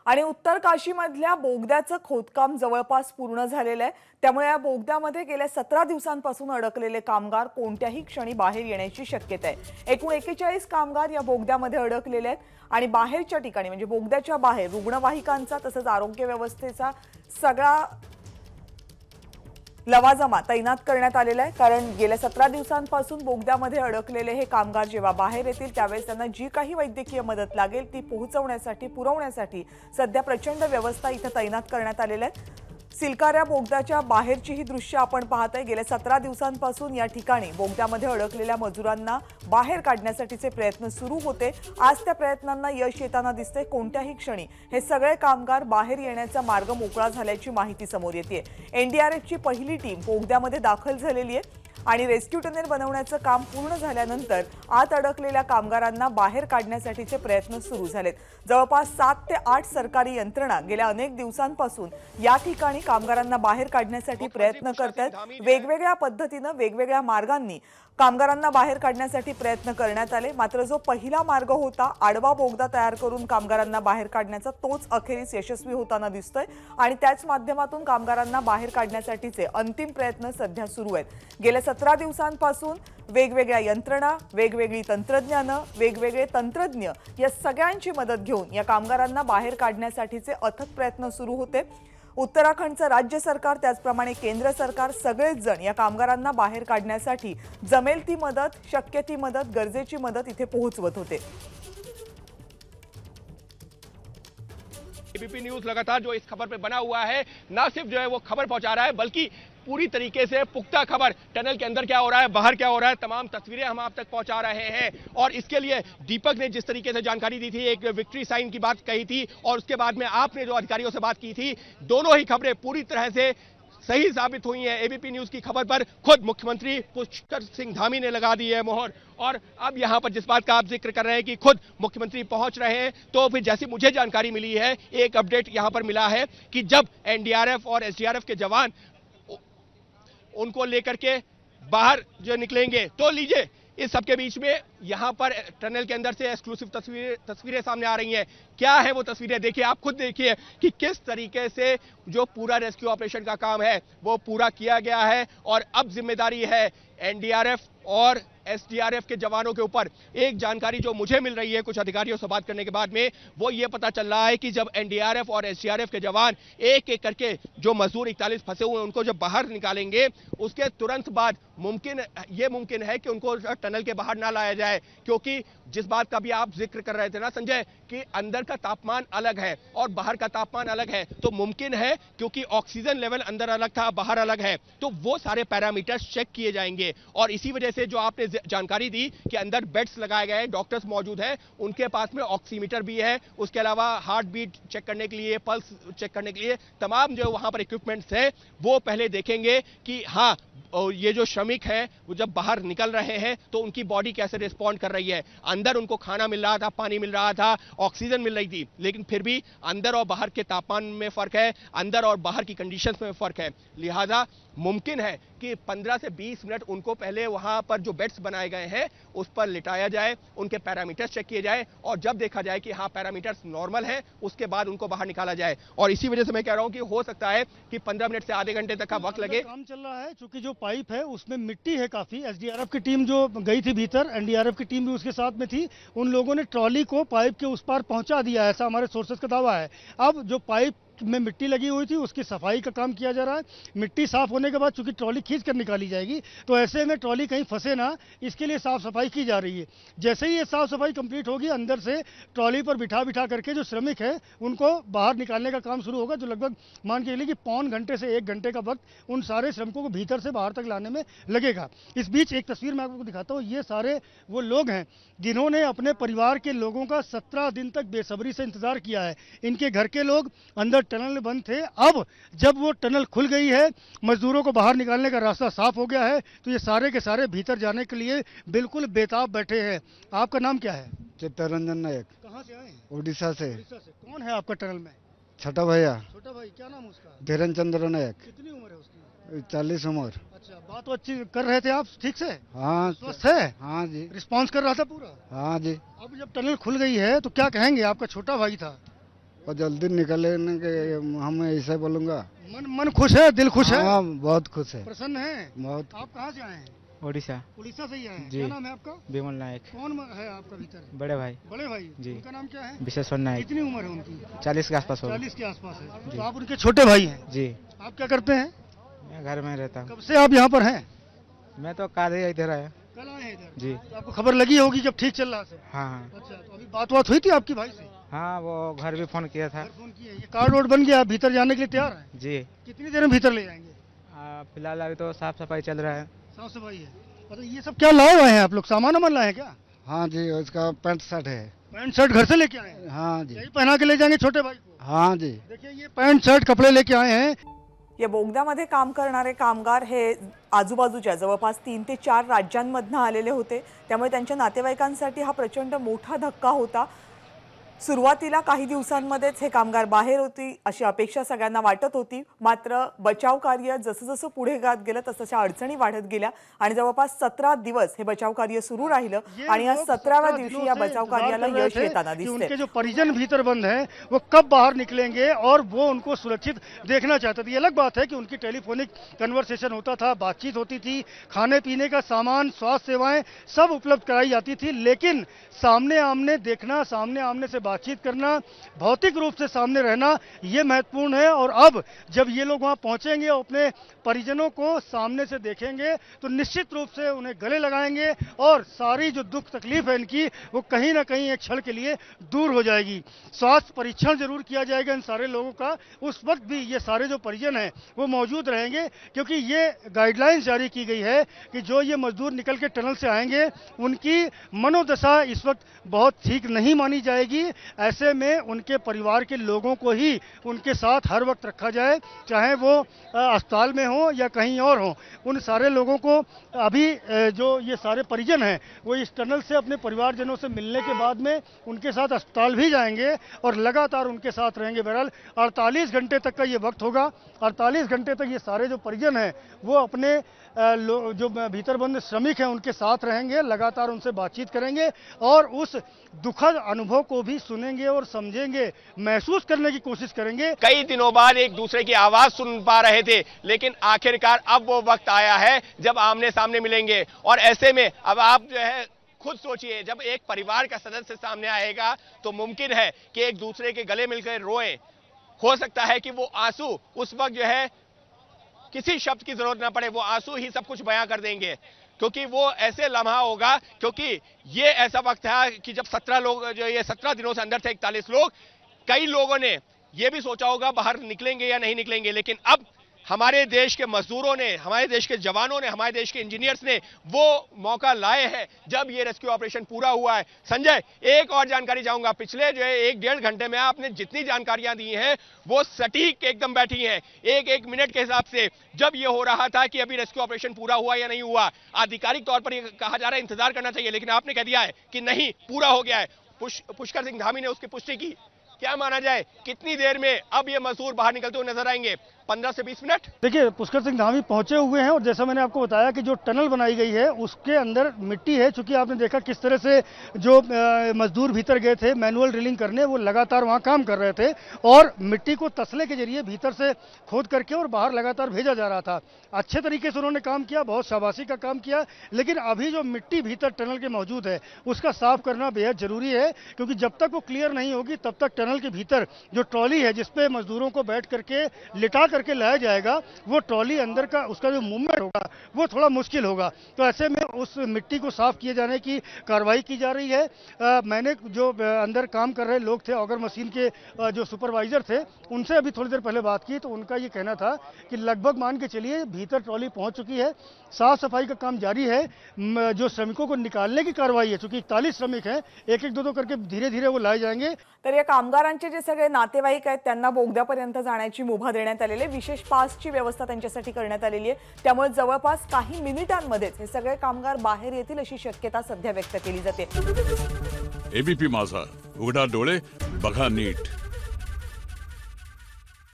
आणि उत्तर काशीमधल्या बोगद्याचं खोदकाम जवळपास पूर्ण झालेलं आहे। त्यामुळे या बोगद्यामध्ये गेल्या 17 दिवसांपासून अडकलेले कामगार कोणत्याही क्षणी बाहेर येण्याची शक्यता आहे। एकूण 41 कामगार या बोगद्यामध्ये अडकलेले आहेत आणि बाहेरच्या ठिकाणी म्हणजे बोगद्याच्या बाहेर रुग्णवाहिकांचा तसंच आरोग्य व्यवस्थेचा सगळा लवाजमा तैनात करण्यात आलेला आहे। कारण गेल्या 17 दिवसांपासून बोगद्यामध्ये अडकलेले हे कामगार जेव्हा बाहेर येतील त्यावेळेस त्यांना जी काही वैद्यकीय मदत लागेल ती पोहोचवण्यासाठी पुरवण्यासाठी सध्या प्रचंड व्यवस्था इथे तैनात करण्यात आलेल्या आहेत। सिलकाऱ्या बोगद्याच्या बाहेरची ही दृश्य आपण पाहतोय। गेल्या 17 दिवसांपासून या ठिकाणी बोगद्यामध्ये अडकलेल्या मजुरांना बाहेर काढण्यासाठीचे प्रयत्न सुरू होते। आज त्या प्रयत्नांना यश येताना दिसते। कोणत्याही क्षणी हे सगळे कामगार बाहेर येण्याचा मार्ग मोकळा झाल्याची माहिती समोर येते। एनडीआरएफची पहिली टीम बोगद्यामध्ये दाखल झालेली आहे आणि रेस्क्यू टनेल बनवण्याचं काम पूर्ण झाल्यानंतर आत अडकलेल्या कामगारांना बाहेर काढण्यासाठीचे प्रयत्न सुरू झालेत। जवळपास 7 ते 8 सरकारी यंत्रणा गेल्या अनेक दिवसांपासून या ठिकाणी कामगारांना बाहेर काढण्यासाठी प्रयत्न करतात। वेगवेगळ्या पद्धतीने वेगवेगळ्या मार्गांनी कामगारांना बाहेर काढण्यासाठी प्रयत्न करण्यात आले। मात्र जो पहिला मार्ग होता आडवा बोगदा तयार करून कामगारांना बाहेर काढण्याचा तोच अखेरीस यशस्वी होताना दिसतोय आणि त्याच माध्यमातून कामगारांना बाहेर काढण्यासाठीचे अंतिम प्रयत्न सध्या सुरू आहेत। गेल्या 17 दिवसांपासून वेगवेगळ्या यंत्रणा, वेगवेगळी तंत्रज्ञानं, वेगवेगळे तंत्रज्ञ या सगळ्यांची मदत घेऊन या कामगारांना बाहेर काढण्यासाठीचे अथक प्रयत्न सुरू होते। उत्तराखंडचं राज्य सरकार त्याचप्रमाणे केंद्र सरकार सगळेच जण या कामगारांना बाहेर काढण्यासाठी जमेल ती मदत, शक्य ती मदत, गरजेची मदत इथे पोहोचवत होते। एबीपी न्यूज लगातार जो इस खबर पे बना हुआ है, ना सिर्फ जो है वो खबर पहुंचा रहा है बल्कि पूरी तरीके से पुख्ता खबर टनल के अंदर क्या हो रहा है, बाहर क्या हो रहा है, तमाम तस्वीरें हम आप तक पहुंचा रहे हैं। और इसके लिए दीपक ने जिस तरीके से जानकारी दी थी, एक विक्ट्री साइन की बात कही थी और उसके बाद में आपने जो अधिकारियों से बात की थी, दोनों ही खबरें पूरी तरह से सही साबित हुई है। एबीपी न्यूज की खबर पर खुद मुख्यमंत्री पुष्कर सिंह धामी ने लगा दी है मोहर। और अब यहां पर जिस बात का आप जिक्र कर रहे हैं कि खुद मुख्यमंत्री पहुंच रहे हैं, तो फिर जैसी मुझे जानकारी मिली है, एक अपडेट यहां पर मिला है कि जब एनडीआरएफ और एसडीआरएफ के जवान उनको लेकर के बाहर जो निकलेंगे, तो लीजिए इस सबके बीच में यहां पर टनल के अंदर से एक्सक्लूसिव तस्वीरें सामने आ रही हैं। क्या है वो तस्वीरें, देखिए, आप खुद देखिए कि किस तरीके से जो पूरा रेस्क्यू ऑपरेशन का काम है वो पूरा किया गया है। और अब जिम्मेदारी है एनडीआरएफ और एसडीआरएफ के जवानों के ऊपर। एक जानकारी जो मुझे मिल रही है कुछ अधिकारियों से बात करने के बाद में, वो ये पता चल रहा है कि जब एनडीआरएफ और एसडीआरएफ के जवान एक एक करके जो मजदूर 41 फंसे हुए हैं उनको जब बाहर निकालेंगे, उसके तुरंत बाद मुमकिन है कि उनको टनल के बाहर ना लाया जाए। क्योंकि जिस बात का भी आप जिक्र कर रहे थे ना संजय, कि अंदर का तापमान अलग है और बाहर का तापमान अलग है, तो मुमकिन है क्योंकि ऑक्सीजन लेवल अंदर अलग था बाहर अलग है, तो वो सारे पैरामीटर्स चेक किए जाएंगे। और इसी वजह से जो आपने जानकारी दी कि अंदर बेड्स लगाए गए हैं, डॉक्टर्स मौजूद हैं, उनके पास में ऑक्सीमीटर भी है, उसके अलावा हार्ट बीट चेक करने के लिए, पल्स चेक करने के लिए तमाम जो वहां पर इक्विपमेंट्स है वो पहले देखेंगे कि हाँ ये जो श्रमिक है वो जब बाहर निकल रहे हैं तो उनकी बॉडी कैसे रिस्पॉन्ड कर रही है। अंदर उनको खाना मिल रहा था, पानी मिल रहा था, ऑक्सीजन मिल रही थी, लेकिन फिर भी अंदर और बाहर के तापमान में फर्क है, अंदर और बाहर की कंडीशंस में फर्क है। लिहाजा मुमकिन है कि 15 से 20 मिनट उनको पहले वहां पर जो बेड्स बनाए गए हैं उस पर लिटाया जाए, उनके पैरामीटर्स चेक किए जाए और जब देखा जाए कि हाँ पैरामीटर्स नॉर्मल है, उसके बाद उनको बाहर निकाला जाए। और इसी वजह से मैं कह रहा हूं कि हो सकता है कि 15 मिनट से आधे घंटे तक का वक्त लगे। काम चल रहा है क्योंकि जो पाइप है उसमें मिट्टी है काफी। एसडीआरएफ की टीम जो गई थी भीतर, एनडीआरएफ की टीम भी उसके साथ में थी, उन लोगों ने ट्रॉली को पाइप के उस पार पहुंचा दिया, ऐसा हमारे सोर्सेज का दावा है। अब जो पाइप में मिट्टी लगी हुई थी उसकी सफाई का काम किया जा रहा है। मिट्टी साफ होने के बाद चूंकि ट्रॉली खींच कर निकाली जाएगी, तो ऐसे में ट्रॉली कहीं फंसे ना, इसके लिए साफ सफाई की जा रही है। जैसे ही ये साफ सफाई कंप्लीट होगी, अंदर से ट्रॉली पर बिठा करके जो श्रमिक है उनको बाहर निकालने का काम शुरू होगा, जो लगभग मान के चलिए कि पौन घंटे से 1 घंटे का वक्त उन सारे श्रमिकों को भीतर से बाहर तक लाने में लगेगा। इस बीच एक तस्वीर मैं आपको दिखाता हूँ। ये सारे वो लोग हैं जिन्होंने अपने परिवार के लोगों का 17 दिन तक बेसब्री से इंतजार किया है। इनके घर के लोग अंदर टनल में बंद थे। अब जब वो टनल खुल गई है, मजदूरों को बाहर निकालने का रास्ता साफ हो गया है, तो ये सारे के सारे भीतर जाने के लिए बिल्कुल बेताब बैठे हैं। आपका नाम क्या है? चित्तरंजन नायक। कहाँ से आए? उड़ीसा से। कौन है आपका टनल में? छोटा भैया। छोटा भाई, क्या नाम उसका? धीरेन्द्र चंद्र नायक। कितनी उम्र है उसकी? 40 उम्र। अच्छा, बात तो अच्छी कर रहे थे आप ठीक से? हाँ स्वस्थ है? हाँ जी। रिस्पांस कर रहा था पूरा? हाँ जी। अब जब टनल खुल गई है तो क्या कहेंगे? आपका छोटा भाई था, और जल्दी निकले न के हम ऐसे बोलूँगा। मन खुश है, दिल खुश है? हाँ, बहुत खुश है। प्रसन्न है बहुत। आप कहाँ से आए हैं? उड़ीसा। उड़ीसा से ही आए हैं। जी। क्या नाम है आपका? विमल नायक। कौन है आपका भीतर? बड़े भाई। बड़े भाई जी। उनका नाम क्या है? विशेश्वर नायक। कितनी उम्र है उनकी? 40 के आसपास होगा। 40 के आसपास है। जी। तो आप उनके छोटे भाई हैं? जी। आप क्या करते हैं? मैं घर में रहता हूँ। कब से आप यहाँ पर हैं? मैं तो कल ही इधर आया। कल आए हैं इधर? जी। तो आपको खबर लगी होगी जब ठीक चल रहा था? हाँ हाँ। अच्छा, तो अभी बात हुई थी आपकी भाई से? हाँ, वो घर भी फोन किया था। घर फोन किया। ये कार्ड रोड बन गया, आप भीतर जाने के लिए तैयार हैं? जी। कितनी देर में भीतर ले जाएंगे? फिलहाल अभी तो साफ सफाई चल रहा है। साफ सफाई है। मतलब ये सब क्या लाए हुए हैं आप लोग? सामान वामान लाए हैं क्या? हाँ जी, उसका पैंट शर्ट है। पैंट शर्ट घर से लेके आए हैं? हाँ जी। यही पहना के ले जाएंगे छोटे भाई को? हाँ जी। देखिए ये पैंट शर्ट कपड़े लेके आए हैं। या बोगद्यामध्ये काम करणारे कामगार हे आजूबाजूच्या जवळपास 3 ते 4 राज्यांमधनं आलेले होते, त्यामुळे त्यांच्या नातेवाईकांसाठी हा प्रचंड मोठा धक्का होता। सुरुवातीला काही दिवसांमध्येच हे कामगार बाहेर होती अशी अपेक्षा सगळ्यांना वाटत होती, मात्र बचाव कार्य जसं जसं पुढे जात गेलं तसं अडचणी वाढत गेल्या आणि जवळपास 17 दिवस हे बचाव कार्य सुरू राहिलं आणि आज 17व्या दिवशी या बचाव कार्याला यश येताना दिसते। उनके जो परिजन भीतर बंद हैं वो कब बाहर निकलेंगे और वो उनको सुरक्षित देखना चाहते थे। ये अलग बात है कि उनकी टेलीफोनिक कन्वर्सेशन होता था, बातचीत होती थी, खाने पीने का सामान, स्वास्थ्य सेवाएं सब उपलब्ध कराई जाती थी, लेकिन सामने आमने देखना, सामने आमने से बातचीत करना, भौतिक रूप से सामने रहना, ये महत्वपूर्ण है। और अब जब ये लोग वहाँ पहुँचेंगे और अपने परिजनों को सामने से देखेंगे तो निश्चित रूप से उन्हें गले लगाएंगे और सारी जो दुख तकलीफ है इनकी वो कहीं ना कहीं एक क्षण के लिए दूर हो जाएगी। स्वास्थ्य परीक्षण जरूर किया जाएगा इन सारे लोगों का, उस वक्त भी ये सारे जो परिजन हैं वो मौजूद रहेंगे, क्योंकि ये गाइडलाइंस जारी की गई है कि जो ये मजदूर निकल के टनल से आएंगे उनकी मनोदशा इस वक्त बहुत ठीक नहीं मानी जाएगी। ऐसे में उनके परिवार के लोगों को ही उनके साथ हर वक्त रखा जाए, चाहे वो अस्पताल में हो या कहीं और हो। उन सारे लोगों को अभी जो ये सारे परिजन हैं वो इस टनल से अपने परिवारजनों से मिलने के बाद में उनके साथ अस्पताल भी जाएंगे और लगातार उनके साथ रहेंगे। बहरहाल 48 घंटे तक का ये वक्त होगा। 48 घंटे तक ये सारे जो परिजन हैं वो अपने जो भीतर बंद श्रमिक हैं उनके साथ रहेंगे, लगातार उनसे बातचीत करेंगे और उस दुखद अनुभव को भी सुनेंगे और समझेंगे, महसूस करने की कोशिश करेंगे। कई दिनों बाद एक दूसरे की आवाज सुन पा रहे थे, लेकिन आखिरकार अब वो वक्त आया है जब आमने सामने मिलेंगे। और ऐसे में अब आप जो है खुद सोचिए, जब एक परिवार का सदस्य सामने आएगा तो मुमकिन है कि एक दूसरे के गले मिलकर रोएं। हो सकता है कि वो आंसू उस वक्त जो है किसी शब्द की जरूरत ना पड़े, वो आंसू ही सब कुछ बयां कर देंगे, क्योंकि वो ऐसे लम्हा होगा, क्योंकि ये ऐसा वक्त है कि जब 17 लोग जो ये 17 दिनों से अंदर थे 41 लोग, कई लोगों ने ये भी सोचा होगा बाहर निकलेंगे या नहीं निकलेंगे, लेकिन अब हमारे देश के मजदूरों ने, हमारे देश के जवानों ने, हमारे देश के इंजीनियर्स ने वो मौका लाए हैं जब ये रेस्क्यू ऑपरेशन पूरा हुआ है। संजय, एक और जानकारी चाहूंगा, पिछले जो है 1-1.5 घंटे में आपने जितनी जानकारियां दी हैं वो सटीक एकदम बैठी हैं, एक मिनट के हिसाब से। जब ये हो रहा था कि अभी रेस्क्यू ऑपरेशन पूरा हुआ या नहीं हुआ, आधिकारिक तौर पर ये कहा जा रहा है इंतजार करना चाहिए, लेकिन आपने कह दिया है कि नहीं, पूरा हो गया है। पुष्कर सिंह धामी ने उसकी पुष्टि की। क्या माना जाए, कितनी देर में अब ये मजदूर बाहर निकलते हुए नजर आएंगे? 15 से 20 मिनट। देखिए, पुष्कर सिंह धामी पहुंचे हुए हैं और जैसा मैंने आपको बताया कि जो टनल बनाई गई है उसके अंदर मिट्टी है। चूंकि आपने देखा किस तरह से जो मजदूर भीतर गए थे मैनुअल ड्रिलिंग करने, वो लगातार वहां काम कर रहे थे और मिट्टी को तसले के जरिए भीतर से खोद करके और बाहर लगातार भेजा जा रहा था। अच्छे तरीके से उन्होंने काम किया, बहुत शाबाशी का काम किया, लेकिन अभी जो मिट्टी भीतर टनल के मौजूद है उसका साफ करना बेहद जरूरी है, क्योंकि जब तक वो क्लियर नहीं होगी तब तक टनल के भीतर जो ट्रॉली है जिसपे मजदूरों को बैठ करके लिटा करके लाया जाएगा, वो ट्रॉली अंदर का उसका जो मूवमेंट होगा वो थोड़ा मुश्किल होगा। तो ऐसे में उस मिट्टी को साफ किए जाने की कार्रवाई की जा रही है। मैंने जो अंदर काम कर रहे लोग थे, ऑगर मशीन के जो सुपरवाइजर थे, उनसे अभी थोड़ी देर पहले बात की तो उनका ये कहना था कि लगभग मान के चलिए भीतर ट्रॉली पहुंच चुकी है, साफ सफाई का काम जारी है। जो श्रमिकों को निकालने की कार्रवाई है, चूंकि 41 श्रमिक हैं, एक एक दो करके धीरे धीरे वो लाए जाएंगे। तर या कामगारांचे जे सगळे नातेवाईक आहेत त्यांना बोगद्यापर्यंत जाण्याची मुभा देण्यात आलेली आहे, विशेष पासची व्यवस्था त्यांच्यासाठी करण्यात आलेली आहे, त्यामुळे जवळपास काही मिनिटांमध्येच हे सगळे कामगार बाहेर येतील अशी शक्यता सध्या व्यक्त केली जाते। एबीपी माझा, उघडा डोळे बघा नीट।